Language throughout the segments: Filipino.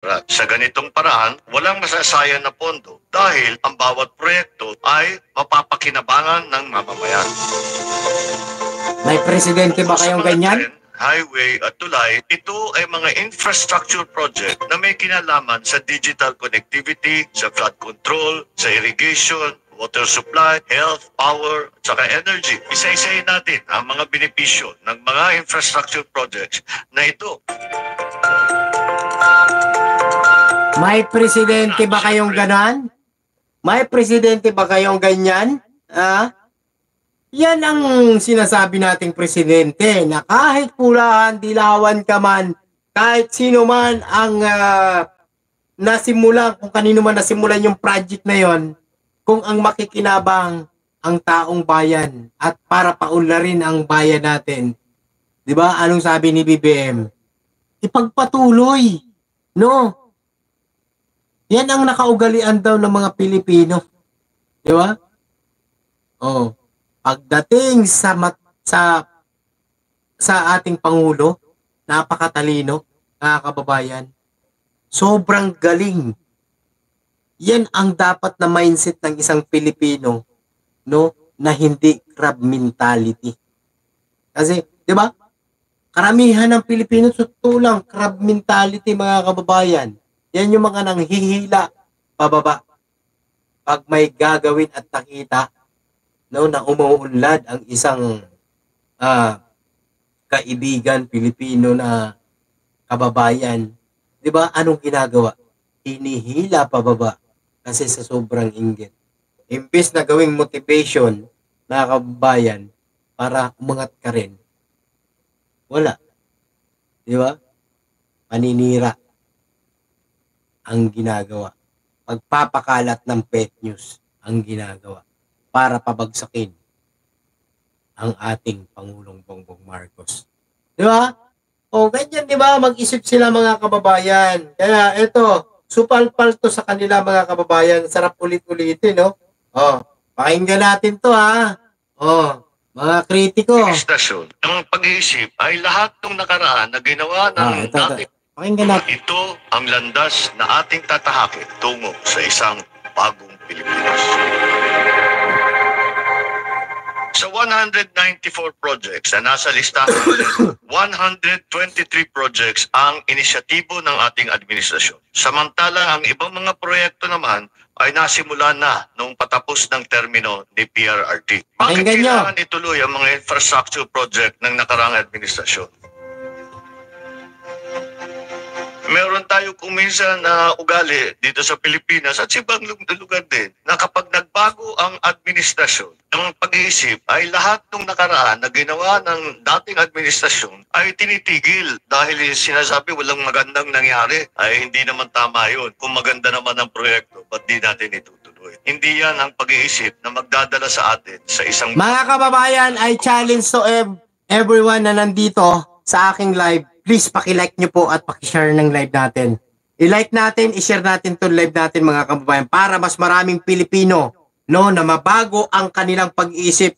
Sa ganitong paraan, walang masasayang na pondo dahil ang bawat proyekto ay mapapakinabangan ng mamamayan. May presidente ba kayong ganyan? Highway at tulay, ito ay mga infrastructure project na may kinalaman sa digital connectivity, sa flood control, sa irrigation, water supply, health, power, at saka energy. Isa-isahin natin ang mga benepisyo ng mga infrastructure projects na ito. May presidente ba kayong ganan? May presidente ba kayong ganyan? Yan ang sinasabi nating presidente na kahit pulahan, dilawan ka man, kahit sino man ang nasimulan, kung kanino man nasimulan yung project na yon, kung ang makikinabang ang taong bayan at para paunlarin ang bayan natin. 'Di ba? Anong sabi ni BBM? Ipagpatuloy. No? Yan ang nakaugalian daw ng mga Pilipino. 'Di ba? Oh. Pagdating sa ating Pangulo, napakatalino, mga kababayan. Sobrang galing. Yan ang dapat na mindset ng isang Pilipino, no, na hindi crab mentality. Kasi, 'di ba? Karamihan ng Pilipino tutulang crab mentality, mga kababayan. Yan yung mga nanghihila pababa. Pag may gagawin at nakita, no, na umuunlad ang isang kaibigan Pilipino na kababayan, 'di ba? Anong ginagawa? Hinihila pababa kasi sa sobrang inggit. Imbes na gawing motivation na kababayan para umangat ka rin, wala. 'Di ba? Paninira ang ginagawa. Pagpapakalat ng fake news ang ginagawa para pabagsakin ang ating Pangulong Bongbong Marcos. Di ba? O ganyan, di ba? Mag-isip sila, mga kababayan. Kaya ito, supalpal to sa kanila, mga kababayan. Sarap ulit-ulitin, no? O, pakinggan natin to, ha? O, mga kritiko. Istasyon, ang pag-iisip ay lahat ng nakaraan na ginawa ng dating. Pakinggan natin. Ito ang landas na ating tatahakin tungo sa isang bagong Pilipinas. Sa 194 projects na nasa listahan, 123 projects ang inisyatibo ng ating administrasyon. Samantala, ang ibang mga proyekto naman ay nasimula na nung patapos ng termino ni PRRD. Bakit kailangan ituloy ang mga infrastructure project ng nakaraang administrasyon? Meron tayo kung minsan na ugali dito sa Pilipinas at sa ibang lugar din na kapag nagbago ang administrasyon, ang pag-iisip ay lahat ng nakaraan na ginawa ng dating administrasyon ay tinitigil dahil sinasabi walang magandang nangyari. Ay hindi naman tama yun. Kung maganda naman ang proyekto, ba't di natin itutuloy? Hindi yan ang pag-iisip na magdadala sa atin sa isang... Mga kababayan, I challenge to everyone na nandito sa aking live. Please, paki-like nyo po at paki-share ng live natin. I-like natin, i-share natin itong live natin, mga kababayan, para mas maraming Pilipino, no, na mabago ang kanilang pag-iisip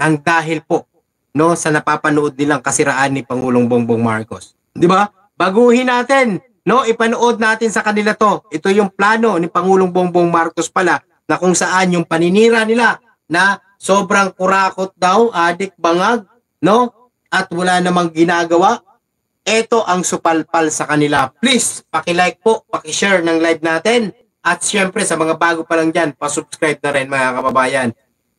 ng dahil po, no, sa napapanood nilang kasiraan ni Pangulong Bongbong Marcos. 'Di ba? Baguhin natin, no, ipanood natin sa kanila to. Ito yung plano ni Pangulong Bongbong Marcos pala, na kung saan yung paninira nila na sobrang kurakot daw, adik, bangag, no, at wala namang ginagawa. Ito ang supalpal sa kanila. Please, paki-like po, paki-share ng live natin. At syempre, sa mga bago pa lang dyan, pa-subscribe na rin, mga kababayan.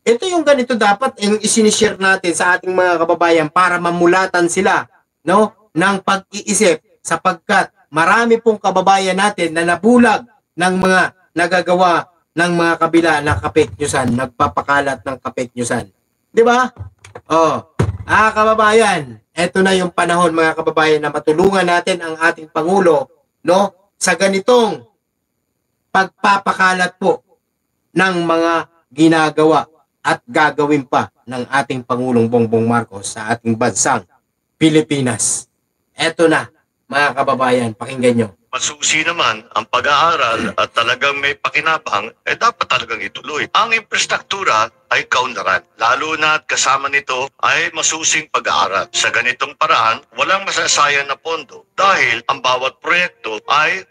Ito yung ganito dapat yung isinishare natin sa ating mga kababayan para mamulatan sila, no, ng pag-iisip, sapagkat marami pong kababayan natin na nabulag ng mga nagagawa ng mga kabila na kapeknyusan, nagpapakalat ng kapeknyusan. Di ba? Kababayan, eto na yung panahon, mga kababayan, na matulungan natin ang ating Pangulo, no, sa ganitong pagpapakalat po ng mga ginagawa at gagawin pa ng ating Pangulong Bongbong Marcos sa ating bansang Pilipinas. Eto na, mga kababayan, pakinggan nyo. masusi naman ang pag-aaral at talagang may pakinabang, dapat talagang ituloy. Ang infrastruktura ay kaunlaran. Lalo na at kasama nito ay masusing pag-aaral. Sa ganitong paraan, walang masasayang na pondo dahil ang bawat proyekto ay